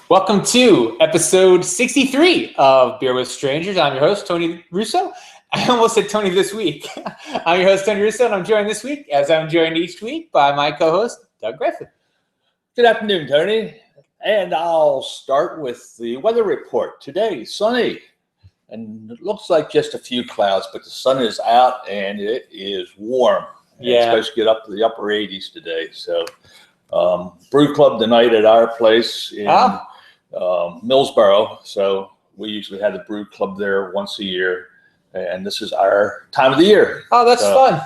Welcome to episode 63 of Beer with Strangers. I'm your host, Tony Russo. I almost said Tony this week. I'm your host, Tony Russo, and I'm joined this week, as I'm joined each week, by my co-host, Doug Griffin. Good afternoon, Tony. And I'll start with the weather report. Today, sunny, and it looks like just a few clouds, but the sun is out and it is warm. Yeah. It's supposed to get up to the upper 80s today. So, brew club tonight at our place in Millsboro. So we usually have the brew club there once a year, and this is our time of the year. Oh, that's fun.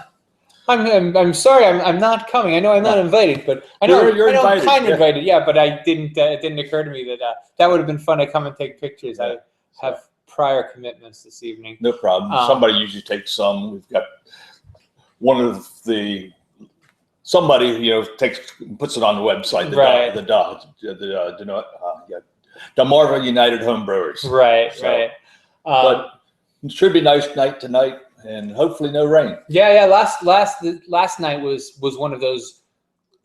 I'm sorry, I'm not coming. I know I'm not invited, but I know you're invited. I'm kind of invited. Yeah, but it didn't occur to me that that would have been fun to come and take pictures. I have prior commitments this evening. No problem. Somebody usually takes some. We've got somebody puts it on the website. Delmarva United Home Brewers. Right. But it should be nice night tonight, and hopefully no rain. Yeah. Last night was one of those,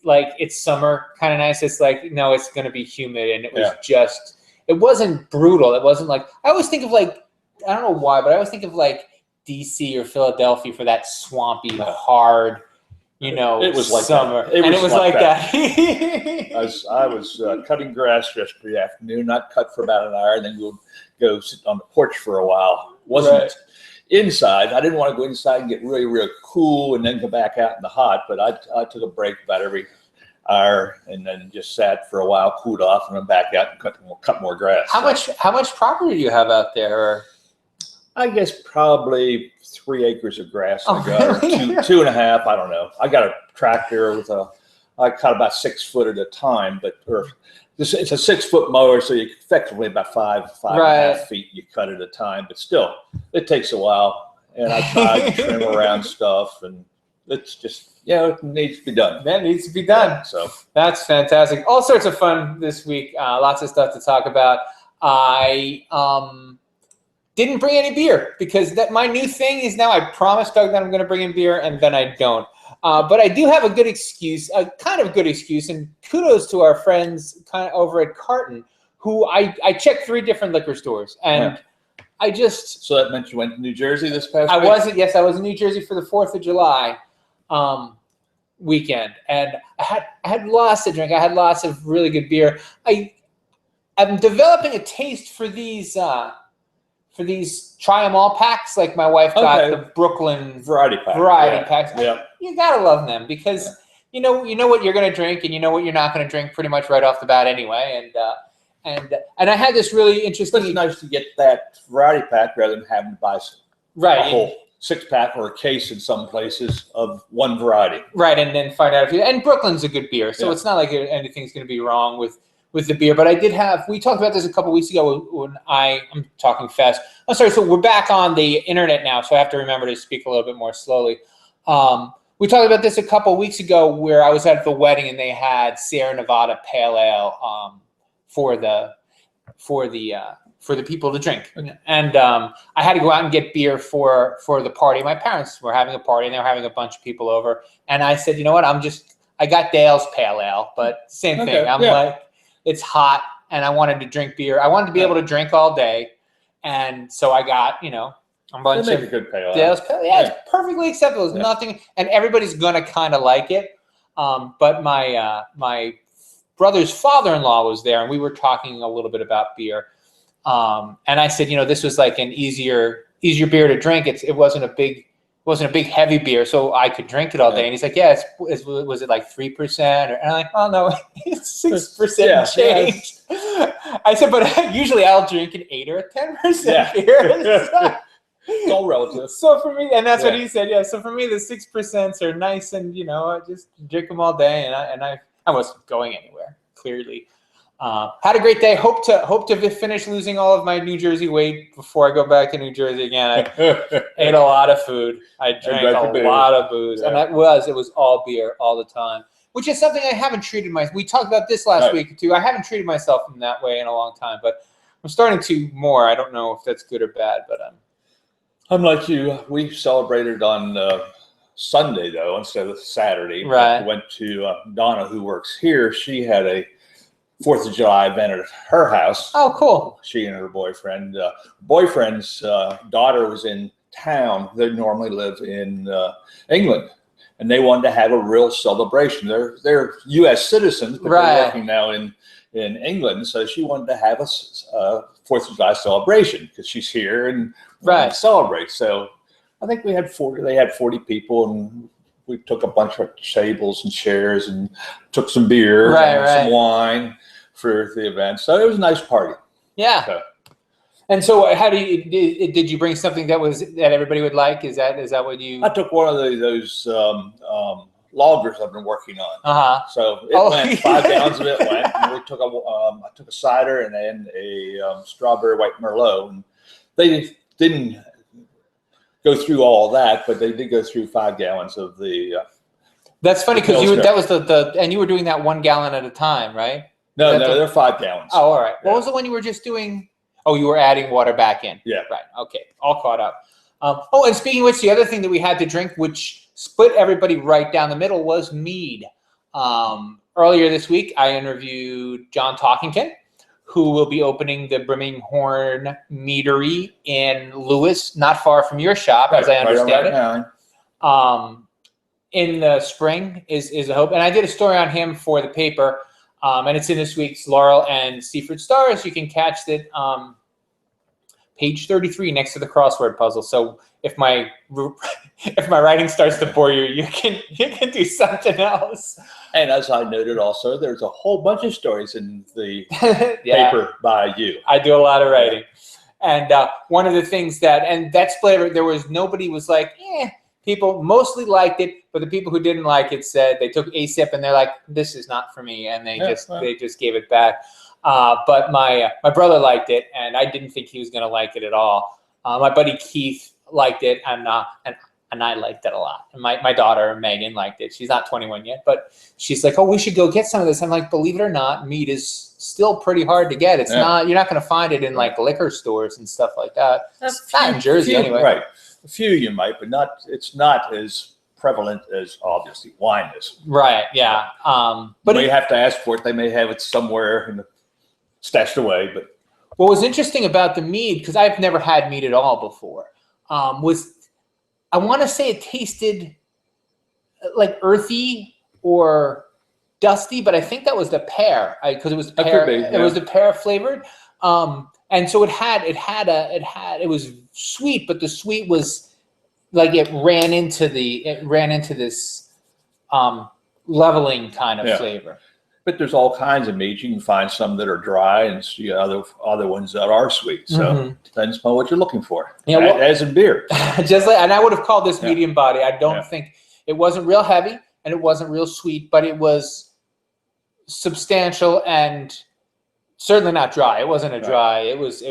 like, it's summer kind of nice. It's like, no, it's going to be humid, and it was just, it wasn't brutal. It wasn't like, I always think of, like, I don't know why, but I always think of like DC or Philadelphia for that swampy, hard, it was like summer. It was like that. I was cutting grass yesterday afternoon, not cut for about an hour, and then we'll go sit on the porch for a while. Wasn't inside. I didn't want to go inside and get really, really cool and then go back out in the hot, but I took a break about every hour and then just sat for a while, cooled off, and then back out and cut more grass. How much property do you have out there? I guess probably 3 acres of grass. I got really? 2.5. I don't know. I got a tractor with I cut about 6 foot at a time, it's a 6-foot mower, so you effectively about five and a half feet you cut at a time. But still, it takes a while, and I try to trim around stuff, and it's just it needs to be done. That needs to be done. So that's fantastic. All sorts of fun this week. Lots of stuff to talk about. I didn't bring any beer because my new thing is now I promised Doug that I'm going to bring in beer, and then I don't. But I do have a good excuse, a kind of good excuse, and kudos to our friends kind of over at Carton, who I checked 3 different liquor stores, and I just... So that meant you went to New Jersey this past week? I was in New Jersey for the 4th of July weekend, and I had lots to drink. I had lots of really good beer. I'm developing a taste for these try 'em all packs. Like my wife got the Brooklyn variety packs. Yeah. You gotta love them because you know what you're gonna drink and you know what you're not gonna drink pretty much right off the bat anyway. And I had this really interesting. It's nice to get that variety pack rather than having to buy a whole 6-pack or a case in some places of one variety. Right, and then find out and Brooklyn's a good beer, so it's not like anything's gonna be wrong with the beer, but I did we talked about this a couple weeks ago when I'm talking fast. I'm sorry, so we're back on the internet now, so I have to remember to speak a little bit more slowly. We talked about this a couple weeks ago where I was at the wedding and they had Sierra Nevada Pale Ale for the people to drink. And I had to go out and get beer for the party. My parents were having a party and they were having a bunch of people over. And I said, you know what, I got Dale's Pale Ale, but same thing. I'm like, it's hot, and I wanted to drink beer. I wanted to be able to drink all day, and so I got, a bunch of a good pale ale. Dale's Pale Ale. Yeah, it's perfectly acceptable. There's nothing, and everybody's gonna kind of like it. But my brother's father-in-law was there, and we were talking a little bit about beer. And I said, this was like an easier beer to drink. It wasn't a big heavy beer, so I could drink it all day. And he's like, was it like 3%? And I'm like, oh no, it's 6% change. I said, but usually I'll drink an 8 or a 10% beer. It's all relative. So for me, and that's what he said. Yeah. So for me, the 6% are nice, and I just drink them all day, and I wasn't going anywhere. Clearly, had a great day. Hope to finish losing all of my New Jersey weight before I go back to New Jersey again. I ate a lot of food. I drank a lot of booze, and it was all beer all the time, which is something I haven't treated myself. We talked about this last week too. I haven't treated myself in that way in a long time, but I'm starting to more. I don't know if that's good or bad, but I'm like you. We celebrated on Sunday though instead of Saturday. Right. I went to Donna, who works here. She had a 4th of July event at her house. Oh, cool. She and her boyfriend. Boyfriend's daughter was in town. They normally live in England, and they wanted to have a real celebration. They're U.S. citizens, but they're working now in England. So she wanted to have a 4th of July celebration because she's here and wanted to celebrate. So I think we had 40. They had 40 people, and we took a bunch of tables and chairs and took some beer and some wine for the event. So it was a nice party. Yeah. So. And so, how did you bring something that everybody would like? Is that what you? I took one of those lagers I've been working on. So it went 5 gallons of it went. And we took I took a cider and then a strawberry white Merlot, and they didn't go through all that, but they did go through 5 gallons of the. That's funny because that was and you were doing that 1 gallon at a time, right? No, they're 5 gallons. Oh, all right. What was the one you were just doing? Oh, you were adding water back in. Yeah. Right. Okay. All caught up. And speaking of which, the other thing that we had to drink, which split everybody right down the middle, was mead. Earlier this week, I interviewed John Talkington, who will be opening the Brimminghorn Meadery in Lewis, not far from your shop, as I understand it. In the spring is a hope. And I did a story on him for the paper. And it's in this week's Laurel and Seaford Stars. You can catch it page 33 next to the crossword puzzle. So if my writing starts to bore you, you can do something else. And as I noted also, there's a whole bunch of stories in the paper by you. I do a lot of writing. And one of the things that flavor, nobody was like, people mostly liked it, but the people who didn't like it said they took a sip and they're like, "This is not for me," and they just gave it back. But my brother liked it, and I didn't think he was going to like it at all. My buddy Keith liked it, and I liked it a lot. And my daughter Megan liked it. She's not 21 yet, but she's like, "Oh, we should go get some of this." I'm like, "Believe it or not, mead is still pretty hard to get. It's not. You're not going to find it in like liquor stores and stuff like that. Not in Jersey anyway." Right. A few you might, but it's not as prevalent as obviously wine is. Right, yeah. But you have to ask for it. They may have it somewhere stashed away. But what was interesting about the mead, because I've never had mead at all before, was I want to say it tasted like earthy or dusty, but I think that was the pear, because it was pear. It was the pear flavored. And so it was sweet, but the sweet was like it ran into this leveling kind of flavor. But there's all kinds of meads. You can find some that are dry and other ones that are sweet. So it depends upon what you're looking for. Yeah, as in beer. And I would have called this medium body. I don't think it wasn't real heavy and it wasn't real sweet, but it was substantial and certainly not dry. It wasn't a dry. It was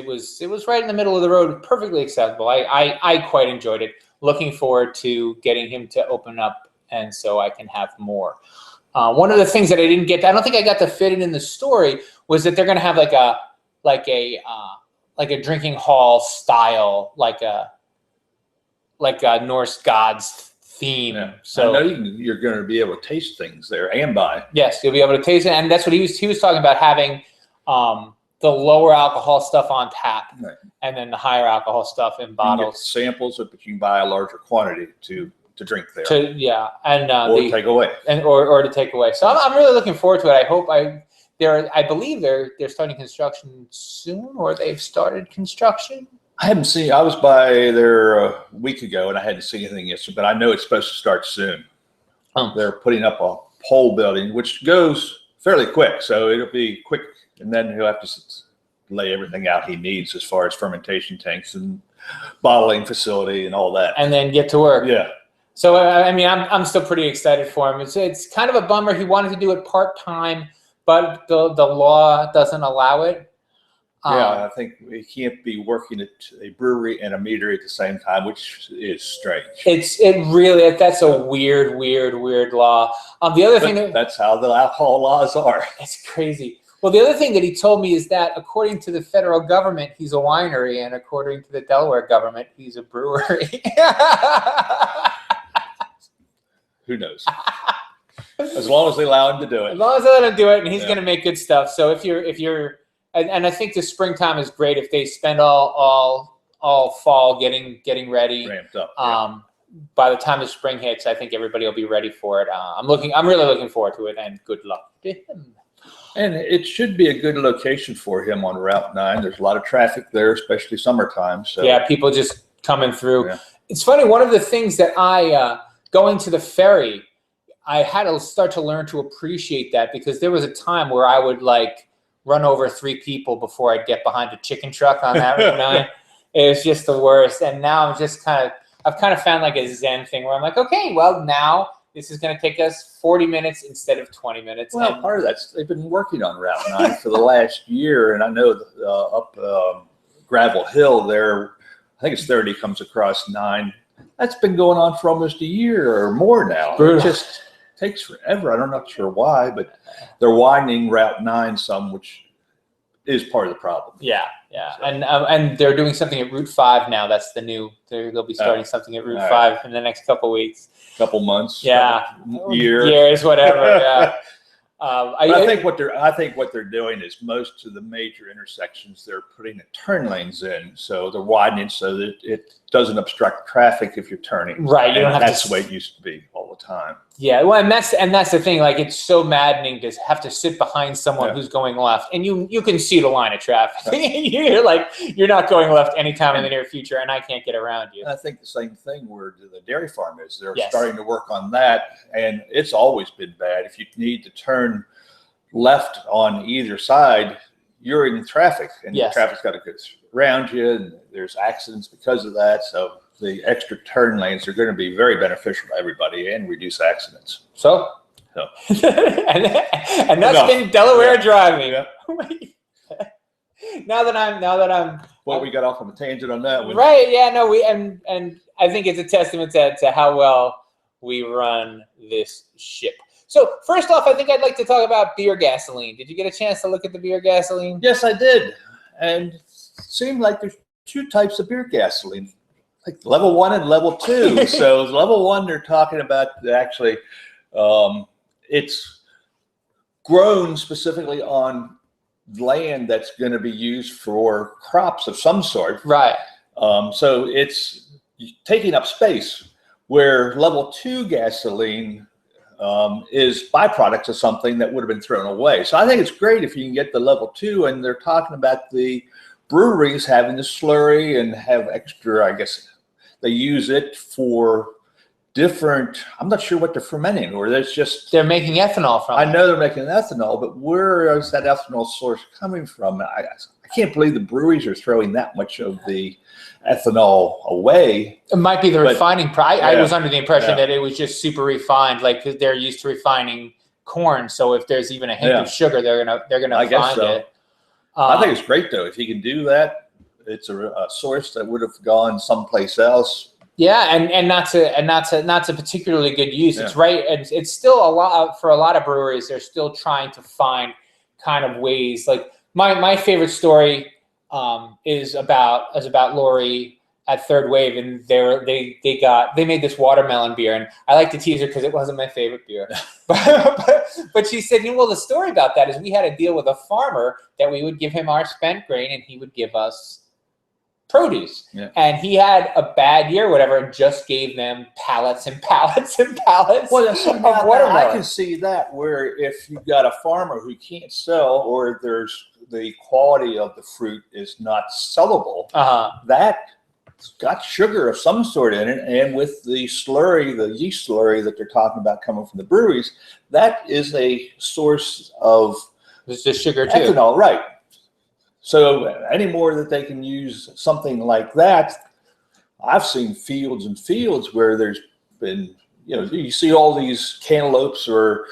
right in the middle of the road, perfectly acceptable. I quite enjoyed it. Looking forward to getting him to open up, and so I can have more. One of the things that I didn't get, I don't think I got to fit it in the story, was that they're going to have like a drinking hall style, like a Norse gods theme. Yeah. So I know you're going to be able to taste things there and buy. Yes, you'll be able to taste it, and that's what he was talking about, having the lower alcohol stuff on tap, and then the higher alcohol stuff in bottles. You get samples, but you can buy a larger quantity to drink there. And or take away, or to take away. So I'm really looking forward to it. I hope I believe they're starting construction soon, or they've started construction. I haven't seen. I was by there a week ago, and I hadn't seen anything yet. But I know it's supposed to start soon. They're putting up a pole building, which goes fairly quick, so it'll be quick. And then he'll have to lay everything out he needs as far as fermentation tanks and bottling facility and all that. And then get to work. Yeah. So, I mean, I'm still pretty excited for him. It's kind of a bummer. He wanted to do it part-time, but the law doesn't allow it. I think he can't be working at a brewery and a meadery at the same time, which is strange. That's a weird law. The other thing that's how the alcohol laws are. It's crazy. Well, the other thing that he told me is that according to the federal government, he's a winery, and according to the Delaware government, he's a brewery. Who knows? As long as they allow him to do it. As long as they let him do it, and he's going to make good stuff. So if you're, and I think the springtime is great if they spend all fall getting ready, ramped up. By the time the spring hits, I think everybody will be ready for it. I'm really looking forward to it, and good luck to him. And it should be a good location for him on Route 9. There's a lot of traffic there, especially summertime. So yeah, people just coming through. Yeah. It's funny. One of the things that going to the ferry, I had to start to learn to appreciate that, because there was a time where I would like run over 3 people before I'd get behind a chicken truck on that Route 9. It was just the worst. And now I've kind of found like a Zen thing where I'm like, okay, well, now this is going to take us 40 minutes instead of 20 minutes. Well, part of that's they've been working on Route 9 for the last year, and I know up Gravel Hill there, I think it's 30 comes across 9. That's been going on for almost a year or more now. It just takes forever. I'm not sure why, but they're widening Route 9 some, which is part of the problem. Yeah. So. And they're doing something at Route 5 now. That's the new. They'll be starting something at Route 5 in the next couple weeks. Couple months. Yeah. Years, whatever. Yeah. I think what they're doing is most of the major intersections they're putting the turn lanes in, so they're widening so that it doesn't obstruct traffic if you're turning. Right. You don't have that's the way it used to be all the time. Yeah, well, and that's the thing. Like, it's so maddening to have to sit behind someone who's going left, and you can see the line of traffic. You're like, you're not going left anytime in the near future, and I can't get around you. I think the same thing where the dairy farm is. They're starting to work on that, and it's always been bad. If you need to turn left on either side, you're in traffic, and the traffic's got to go around you, and there's accidents because of that. So the extra turn lanes are going to be very beneficial to everybody and reduce accidents. So. and that's been Delaware driving. Yeah. Now that I'm. Well, we got off on a tangent on that one. Right? Yeah. No. And I think it's a testament to how well we run this ship. So first off, I think I'd like to talk about beer gasoline. Did you get a chance to look at the beer gasoline? Yes, I did. And it seemed like there's 2 types of beer gasoline, like level 1 and level 2. So level 1, they're talking about actually it's grown specifically on land that's going to be used for crops of some sort. Right. So it's taking up space, where level 2 gasoline is byproducts of something that would have been thrown away. So I think it's great if you can get the level 2, and they're talking about the breweries having the slurry and have extra, I guess they use it for different, I'm not sure what they're fermenting, or they're making ethanol from it. I know they're making ethanol, but where is that ethanol source coming from? I can't believe the breweries are throwing that much of the ethanol away. It might be the refining. I was under the impression that it was just super refined, like they're used to refining corn. So if there's even a hint of sugar, they're gonna find it. I think it's great though if you can do that. It's a source that would have gone someplace else. Yeah, and not to particularly good use. Yeah. It's right. It's still a lot for a lot of breweries. They're still trying to find kind of ways. Like my favorite story is about Lori at Third Wave, and they made this watermelon beer, and I like to tease her because it wasn't my favorite beer, but she said, well, the story about that is we had a deal with a farmer that we would give him our spent grain, and he would give us produce. Yeah. And he had a bad year, whatever, and just gave them pallets and pallets and pallets of watermelon. I can see that, where if you've got a farmer who can't sell, or there's the quality of the fruit is not sellable, that's got sugar of some sort in it, and with the slurry, the yeast slurry that they're talking about coming from the breweries, that is a source of it's just sugar too. Ethanol, right? So any more that they can use something like that, I've seen fields and fields where there's been, you see all these cantaloupes or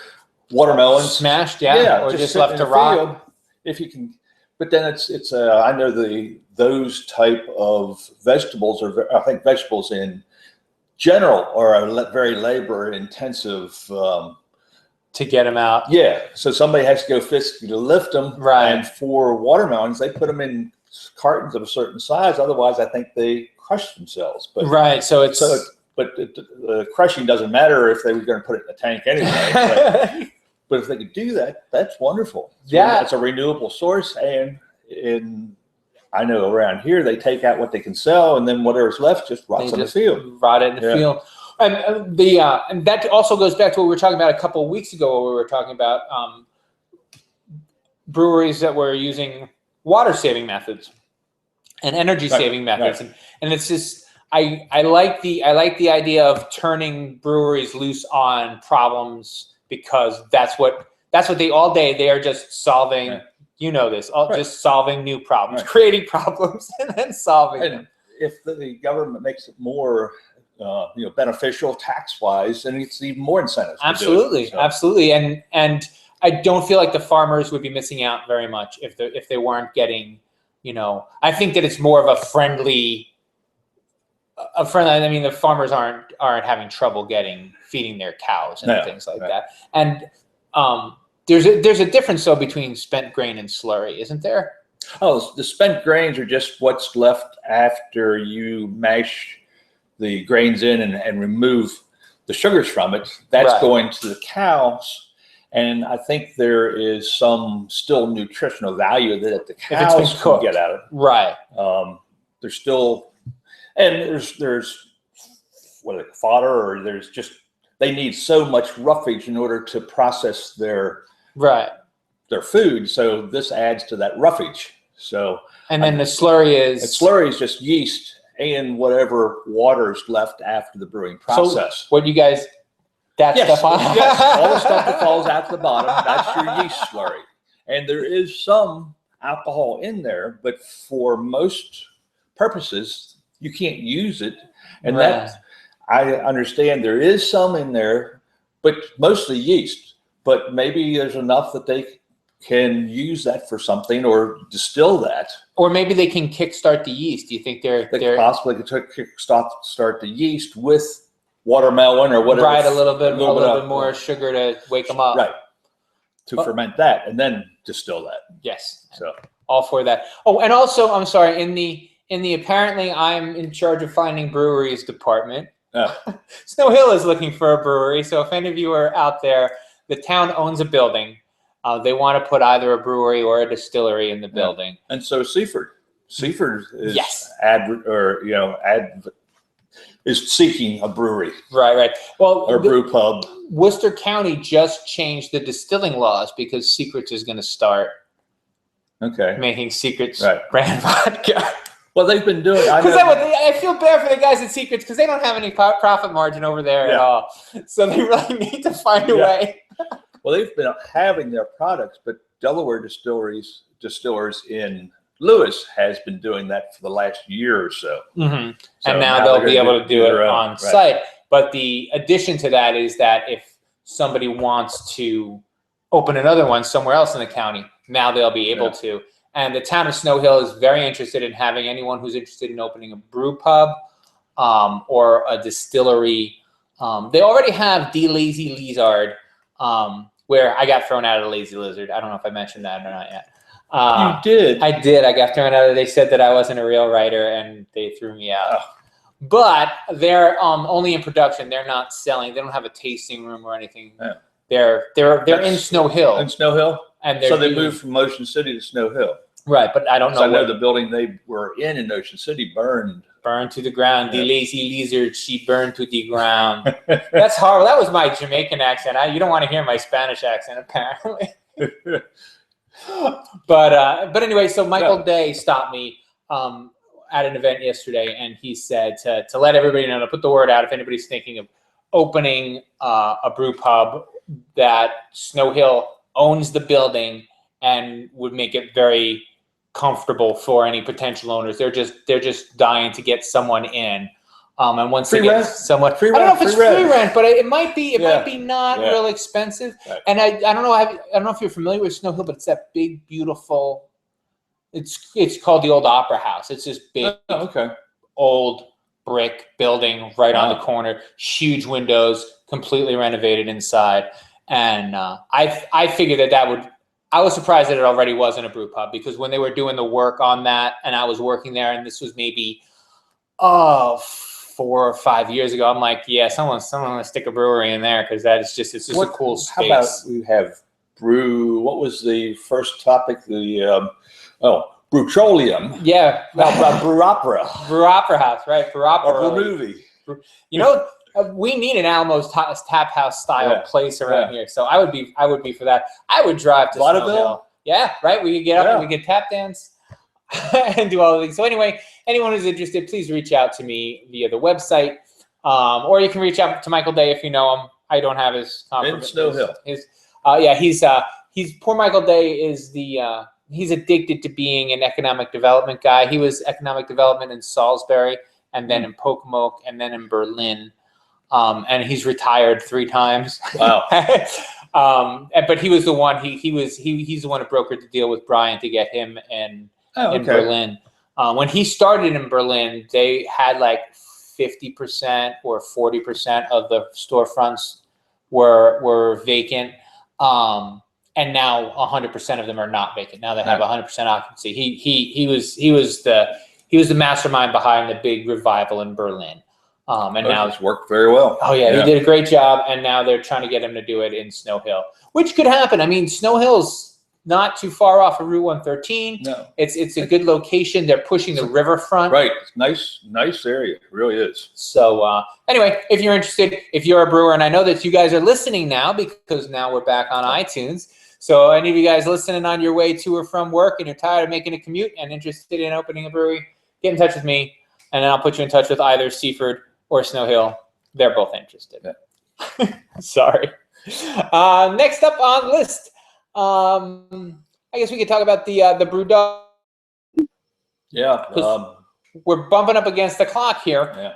watermelons smashed, or just left to rot. If you can, but then it's I know those type of vegetables, or I think vegetables in general, are a very labor intensive. To get them out. Yeah. So somebody has to go physically to lift them. Right. And for watermelons, they put them in cartons of a certain size. Otherwise, I think they crush themselves. But right. So but the crushing doesn't matter if they were going to put it in the tank anyway. But if they could do that, that's wonderful. Yeah, it's a renewable source, and I know around here they take out what they can sell, and then whatever's left just rots in the field. Rot it in the field. And and that also goes back to what we were talking about a couple of weeks ago, where we were talking about breweries that were using water saving methods and energy saving methods, and it's just I like the idea of turning breweries loose on problems, because that's what they all day they are just solving. Right. You know this, just solving new problems, creating problems, and then solving them. If the government makes it more beneficial tax-wise, then it's even more incentives. Absolutely, absolutely, and I don't feel like the farmers would be missing out very much if they weren't getting, I think that it's more of a friendly. I mean, the farmers aren't having trouble feeding their cows and things like that, and there's a difference though between spent grain and slurry, isn't there? Oh, the spent grains are just what's left after you mash the grains in and remove the sugars from it. That's going to the cows, and I think there is some still nutritional value that the cows can get out of it. Right. There's still, and there's fodder, or there's just, they need so much roughage in order to process their food. So this adds to that roughage. So, and then the slurry is just yeast and whatever water's left after the brewing process. So what you guys, stuff on? Yes, all the stuff that falls out to the bottom, that's your yeast slurry. And there is some alcohol in there, but for most purposes, you can't use it. And that, I understand there is some in there, but mostly yeast. But maybe there's enough that they can use that for something, or distill that. Or maybe they can kickstart the yeast. Do you think they possibly could kickstart the yeast with watermelon or whatever? Right, a little bit more sugar to wake them up. Right, to ferment that and then distill that. Yes. So all for that. Oh, and also, I'm sorry, in the apparently I'm in charge of finding breweries department. Snow Hill is looking for a brewery. So if any of you are out there, the town owns a building. They want to put either a brewery or a distillery in the building. And so Seaford is seeking a brewery. Right. Well, or brew pub. Worcester County just changed the distilling laws because Secrets is going to start making Secrets brand vodka. Well, they've been doing. I feel bad for the guys at Secrets because they don't have any profit margin over there at all. So they really need to find a way. Well, they've been having their products, but Delaware distillers in Lewis has been doing that for the last year or so. Mm-hmm. So and now they'll be able to do it on site. But the addition to that is that if somebody wants to open another one somewhere else in the county, now they'll be able to. And the town of Snow Hill is very interested in having anyone who's interested in opening a brew pub or a distillery. They already have the Lazy Lizard, where I got thrown out of the Lazy Lizard. I don't know if I mentioned that or not yet. You did. I did. I got thrown out. They said that I wasn't a real writer, and they threw me out. But they're only in production. They're not selling. They don't have a tasting room or anything. Yeah. They're in Snow Hill. In Snow Hill? And so they moved from Ocean City to Snow Hill. Right, but I don't know. I know the building they were in Ocean City burned. Burned to the ground. The Lazy Lizard, she burned to the ground. That's horrible. That was my Jamaican accent. You don't want to hear my Spanish accent, apparently. But anyway, so Michael Day stopped me at an event yesterday, and he said to let everybody know, to put the word out if anybody's thinking of opening a brew pub, that Snow Hill owns the building and would make it very comfortable for any potential owners. They're just dying to get someone in. And once they get someone, I don't know if it's free rent, but it might be. It might be not real expensive. Right. And I don't know if you're familiar with Snow Hill, but it's that big, beautiful. It's called the Old Opera House. It's this big, old brick building right on the corner. Huge windows, completely renovated inside. And I figured that would. I was surprised that it already wasn't a brew pub, because when they were doing the work on that, and I was working there, and this was maybe 4 or 5 years ago. I'm like, yeah, someone want to stick a brewery in there because it's just a cool space. How about we have what was the first topic? The Brewtroleum. Yeah. How about Brew Opera? Brew Opera House, right? Brew Opera. Or Brew Movie. You know, we need an Almo's Tap House style place around here. So I would be for that. I would drive to Snow Hill. Yeah, right. We could get up and we could tap dance and do all the things. So anyway, anyone who's interested, please reach out to me via the website, or you can reach out to Michael Day if you know him. I don't have his in Snow Hill. He's poor Michael Day is the he's addicted to being an economic development guy. He was economic development in Salisbury, and then in Pocomoke, and then in Berlin. And he's retired 3 times. Wow. But he was the one. He's the one who brokered the deal with Brian to get him in Berlin. When he started in Berlin, they had like 50% or 40% of the storefronts were vacant. And now 100% of them are not vacant. Now they have 100% occupancy. He was the mastermind behind the big revival in Berlin. And now it's worked very well. Oh yeah, he did a great job, and now they're trying to get him to do it in Snow Hill, which could happen. I mean, Snow Hill's not too far off of Route 113. No, it's a good location. They're pushing the riverfront. Right, nice area. It really is. So anyway, if you're interested, if you're a brewer, and I know that you guys are listening now because now we're back on iTunes. So any of you guys listening on your way to or from work and you're tired of making a commute and interested in opening a brewery, get in touch with me, and then I'll put you in touch with either Seaford or Snow Hill. They're both interested. Yeah. Sorry. Next up on the list, I guess we could talk about the Brew Dog. Yeah. We're bumping up against the clock here. Yeah.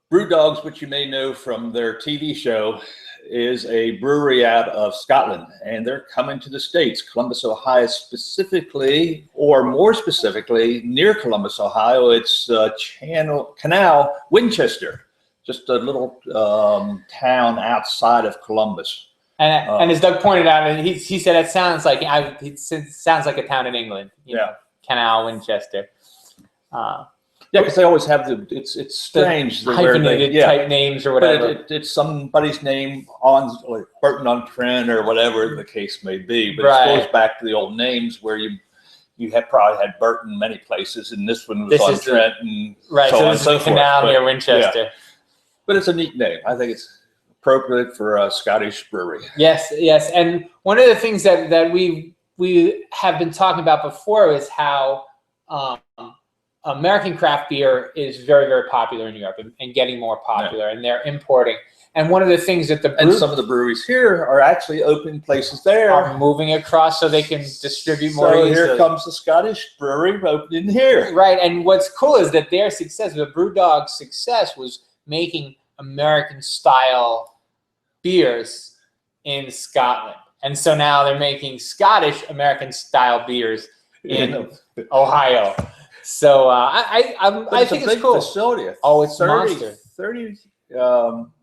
Brew Dogs, which you may know from their TV show, is a brewery out of Scotland, and they're coming to the States, Columbus, Ohio specifically, or more specifically, near Columbus, Ohio. It's Canal, Winchester, just a little town outside of Columbus. And as Doug pointed out, and he said it sounds like a town in England. You know, Canal, Winchester. Yeah, because they always have it's strange the hyphenated type names or whatever. But it's somebody's name on, like Burton on Trent or whatever the case may be. But it goes back to the old names where you have probably had Burton many places, and this one was on Trent and so on and so forth. Canal near Winchester. Yeah. But it's a neat name. I think it's appropriate for a Scottish brewery. Yes, and one of the things that we have been talking about before is how American craft beer is very, very popular in Europe and getting more popular, and they're importing. And one of the things that some of the breweries here are actually opening places there. Are moving across so they can distribute more easily. So here comes the Scottish brewery opening here. Right, and what's cool is that their success, the Brewdawg's success, was making American-style beers in Scotland. And so now they're making Scottish American-style beers in Ohio. So I think it's cool. Facility. It's monster. $30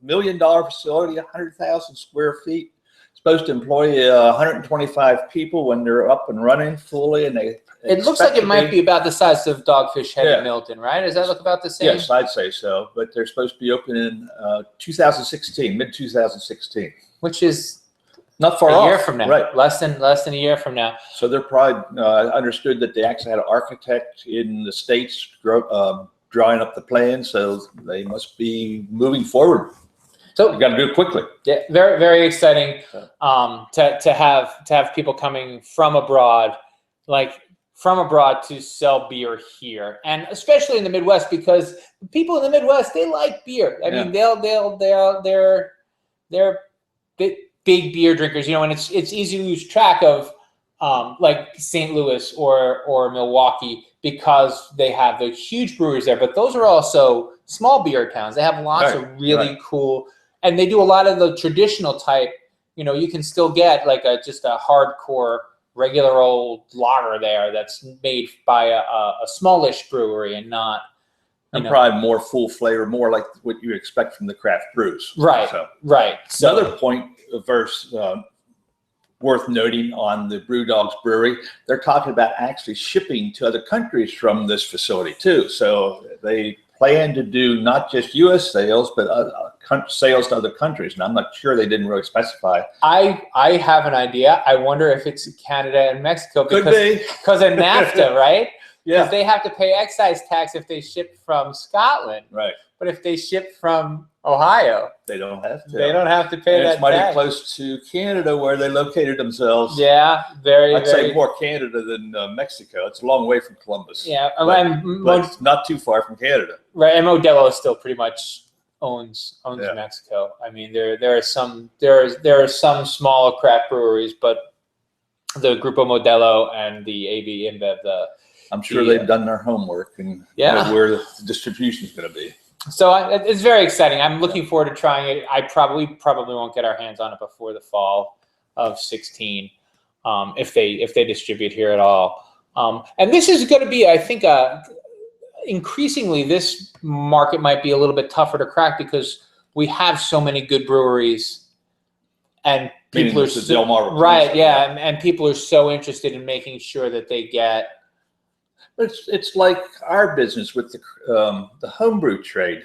million facility, 100,000 square feet. Supposed to employ 125 people when they're up and running fully, and it looks like it might be about the size of Dogfish Head in Milton, right? Does that look about the same? Yes, I'd say so. But they're supposed to be open in 2016, mid-2016, which is not far off. A year from now, right? Less than a year from now. So they're probably understood that they actually had an architect in the States drawing up the plan, so they must be moving forward. So you got to do it quickly. Yeah, very, very exciting to have people coming from abroad, to sell beer here, and especially in the Midwest, because people in the Midwest, they like beer. I mean, they're big beer drinkers, you know, and it's easy to lose track of like St. Louis or Milwaukee because they have the huge breweries there, but those are also small beer towns. They have lots of really cool, and they do a lot of the traditional type. You know, you can still get like just a hardcore regular old lager there that's made by a smallish brewery and not. And probably more full flavor, more like what you expect from the craft brews. Right, right. So, another point worth noting on the Brew Dogs brewery, they're talking about actually shipping to other countries from this facility too. So they plan to do not just U.S. sales, but sales to other countries. And I'm not sure, they didn't really specify. I have an idea. I wonder if it's Canada and Mexico. Could be. Because of NAFTA, right? Yeah. Because they have to pay excise tax if they ship from Scotland. Right. But if they ship from Ohio, they don't have to. They don't have to pay and that it's mighty tax. close to Canada where they located themselves. Yeah, I'd say more Canada than Mexico. It's a long way from Columbus. Yeah, but it's not too far from Canada. Right, and Modelo still pretty much owns Mexico. I mean, there are some smaller craft breweries, but the Grupo Modelo and the AB InBev, I'm sure they've done their homework and know where the distribution is going to be. So it's very exciting. I'm looking forward to trying it. I probably won't get our hands on it before the fall of 16, if they distribute here at all. And this is going to be, I think, increasingly this market might be a little bit tougher to crack because we have so many good breweries, and people are and people are so interested in making sure that they get. It's like our business with the homebrew trade.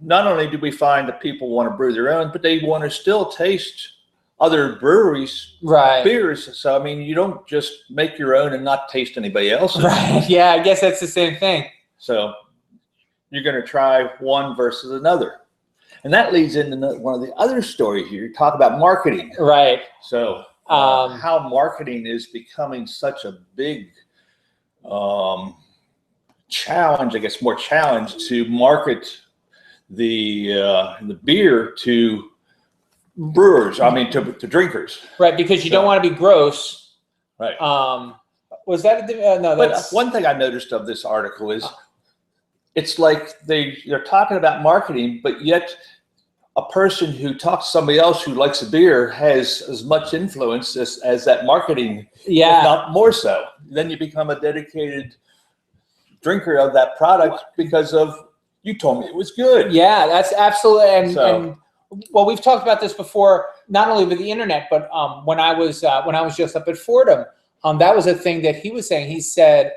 Not only do we find that people want to brew their own, but they want to still taste other breweries' beers. So, I mean, you don't just make your own and not taste anybody else's. Right. Yeah, I guess that's the same thing. So you're going to try one versus another. And that leads into one of the other stories here. You talk about marketing. Right. So how marketing is becoming such a big challenge, I guess, more challenge to market the beer to brewers. I mean, to drinkers. Right, because you don't want to be gross. Right. Was that no? But one thing I noticed of this article is it's like they're talking about marketing, but yet a person who talks to somebody else who likes a beer has as much influence as that marketing, if not more so. Then you become a dedicated drinker of that product because of you told me it was good. Yeah, that's absolutely. And well, we've talked about this before, not only with the internet, but when I was just up at Fordham, that was a thing that he was saying. He said,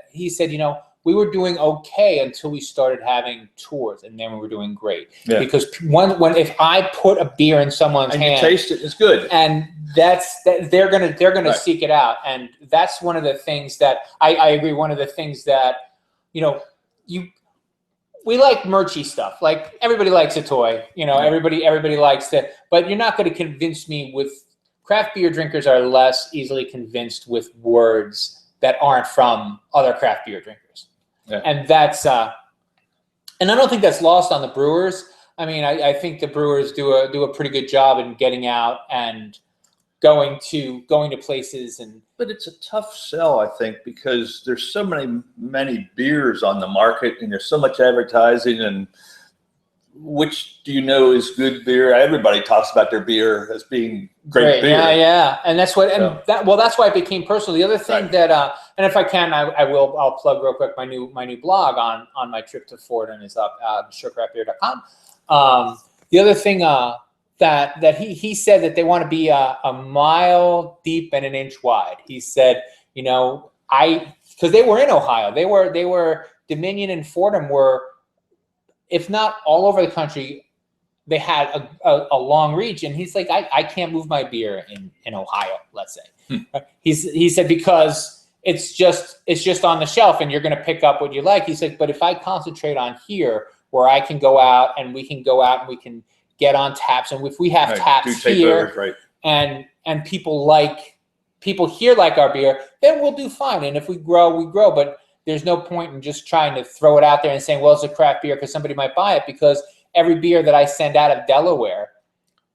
we were doing okay until we started having tours, and then we were doing great. Yeah. Because if I put a beer in someone's hand, you taste it, it's good, and they're gonna seek it out, and that's one of the things that I agree. One of the things that we like merchy stuff. Like everybody likes a toy, everybody likes it, but you're not going to convince me with craft beer drinkers are less easily convinced with words that aren't from other craft beer drinkers. Yeah. And that's, and I don't think that's lost on the brewers. I mean, I think the brewers do a pretty good job in getting out and going to places But it's a tough sell, I think, because there's so many beers on the market, and there's so much advertising, and which do you know is good beer? Everybody talks about their beer as being great beer. Yeah, and that's what, that's why it became personal. The other thing that, and if I can, I'll plug real quick my new blog on my trip to Fordham is up surecraftbeer.com. The other thing that he said that they want to be a mile deep and an inch wide. He said, because they were in Ohio, they were Dominion and Fordham were, if not all over the country, they had a long reach. And he's like, I can't move my beer in Ohio, let's say. He said, because it's just on the shelf and you're going to pick up what you like. He's like, but if I concentrate on here where I can go out and we can get on taps, and if we have taps here and people here like our beer, then we'll do fine. And if we grow, we grow. But there's no point in just trying to throw it out there and saying, well, it's a craft beer because somebody might buy it, because every beer that I send out of Delaware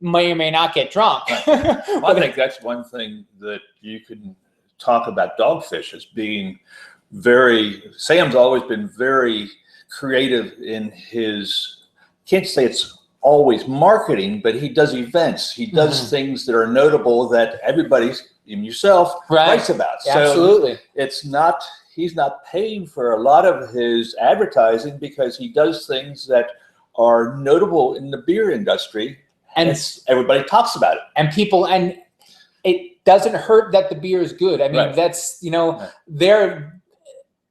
may or may not get drunk. Well, I think that's one thing that you can talk about Dogfish as being Sam's always been very creative in his, can't say it's always marketing, but he does events. He does things that are notable that everybody, even yourself, writes about. Yeah, so absolutely. He's not paying for a lot of his advertising because he does things that are notable in the beer industry, and everybody talks about it. And it doesn't hurt that the beer is good. I mean, that's,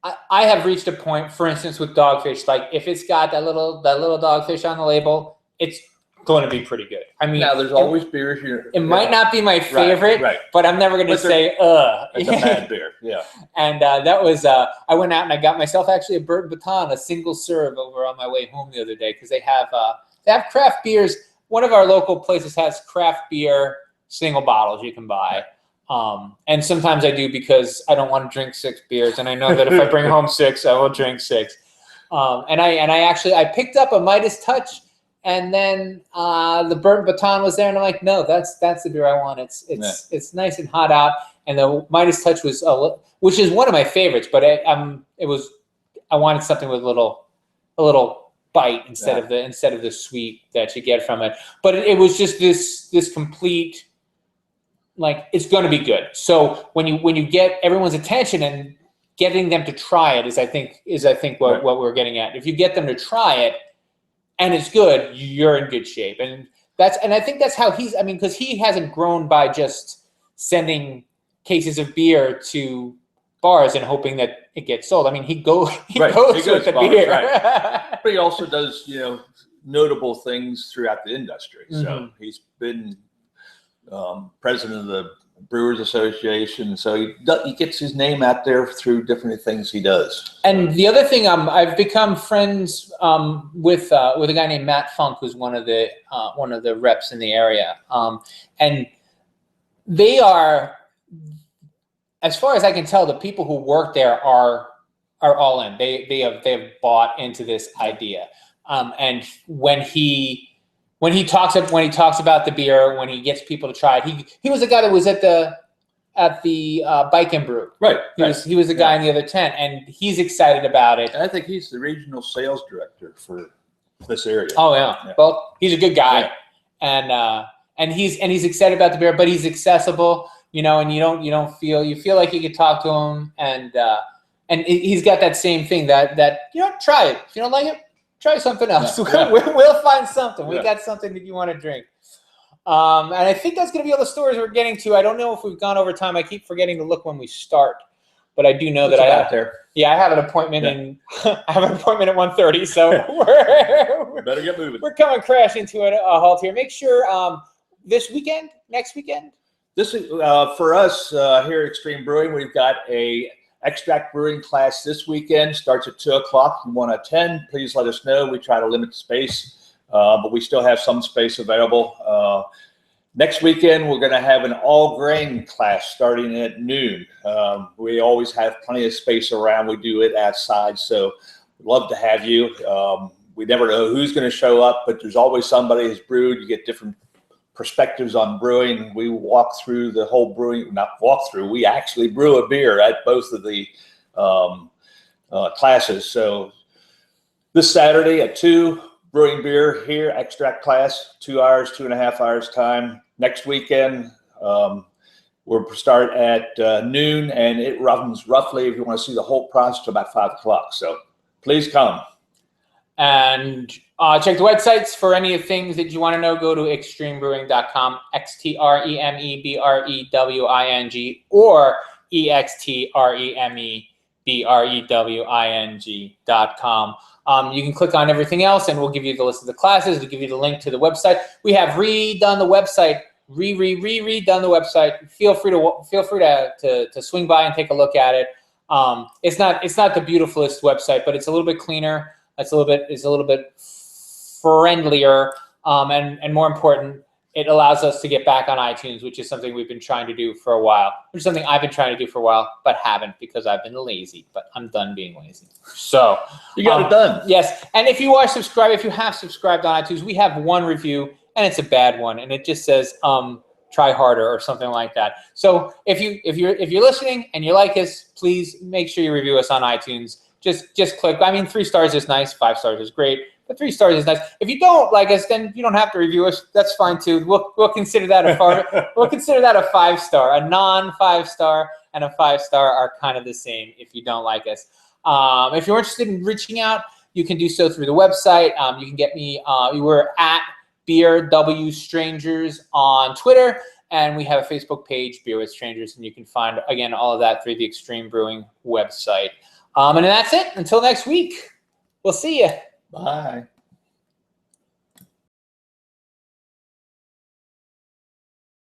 I have reached a point, for instance, with Dogfish, like if it's got that little Dogfish on the label, it's going to be pretty good. I mean, now there's always beers here. It might not be my favorite, right. but I'm never going to say, It's a bad beer, yeah. And that was, I went out and I got myself actually a Bird Baton, a single serve over on my way home the other day because they have craft beers. One of our local places has craft beer single bottles you can buy. And sometimes I do because I don't want to drink 6 beers, and I know that if I bring home 6, I will drink 6. And I picked up a Midas Touch, and then the Burnt Baton was there, and I'm like, no, that's the beer I want. It's nice and hot out, and the Midas Touch was which is one of my favorites, but I wanted something with a little bite instead of the sweet that you get from it. But it was just this complete. Like, it's going to be good. So when you get everyone's attention and getting them to try it is I think what we're getting at. If you get them to try it and it's good, you're in good shape. And I think that's how because he hasn't grown by just sending cases of beer to bars and hoping that it gets sold. I mean, he goes with the bars, beer. Right. But he also does, notable things throughout the industry. Mm-hmm. So he's been president of the Brewers Association, so he gets his name out there through different things he does. And the other thing, I've become friends with a guy named Matt Funk, who's one of the reps in the area, and they are, as far as I can tell, the people who work there are all in. They have bought into this idea, and when he talks about the beer, when he gets people to try it, he was the guy that was at the Bike and Brew. Right. He was the guy in the other tent, and he's excited about it. And I think he's the regional sales director for this area. Oh yeah. Well, he's a good guy, and he's excited about the beer, but he's accessible, and you feel like you could talk to him, and he's got that same thing that try it. If you don't like it, try something else. Yeah. We'll find something. We got something that you want to drink. And I think that's going to be all the stories we're getting to. I don't know if we've gone over time. I keep forgetting to look when we start, but I do know that I have an appointment I have an appointment at 1:30. So we better get moving. We're coming crashing to a halt here. Make sure next weekend. This is for us here at Extreme Brewing. We've got a extract brewing class this weekend. Starts at 2:00. You want to attend, please let us know. We try to limit the space, but we still have some space available. Next weekend, we're going to have an all-grain class starting at noon. We always have plenty of space around. We do it outside, so we'd love to have you. We never know who's going to show up, but there's always somebody who's brewed. You get different perspectives on brewing. We walk through the whole brewing, not walk through, we actually brew a beer at both of the classes. So this Saturday at 2, brewing beer here, extract class, 2 hours, 2.5 hours time. Next weekend, we'll start at noon, and it runs roughly, if you want to see the whole process, to about 5 o'clock. So please come. And check the websites for any of the things that you want to know. Go to extremebrewing.com, XTREMEBREWING, or EXTREMEBREWING.com. You can click on everything else, and we'll give you the list of the classes. We'll give you the link to the website. We have redone the website, redone the website. Feel free to swing by and take a look at it. It's not the beautifulest website, but it's a little bit cleaner. It's a little bit friendlier, and more important, it allows us to get back on iTunes, which is something we've been trying to do for a while. Which is something I've been trying to do for a while, but haven't because I've been lazy. But I'm done being lazy. So you got it done. Yes, and if you have subscribed on iTunes, we have one review, and it's a bad one, and it just says try harder or something like that. So if you're listening and you like us, please make sure you review us on iTunes. Just click. 3 stars is nice. 5 stars is great, but 3 stars is nice. If you don't like us, then you don't have to review us. That's fine too. We'll consider that a 5-star. A non-5 star and a 5 star are kind of the same if you don't like us. If you're interested in reaching out, you can do so through the website. You can get me. We're at Beer W Strangers on Twitter, and we have a Facebook page, Beer with Strangers, and you can find again all of that through the Extreme Brewing website. And that's it. Until next week, we'll see you. Bye.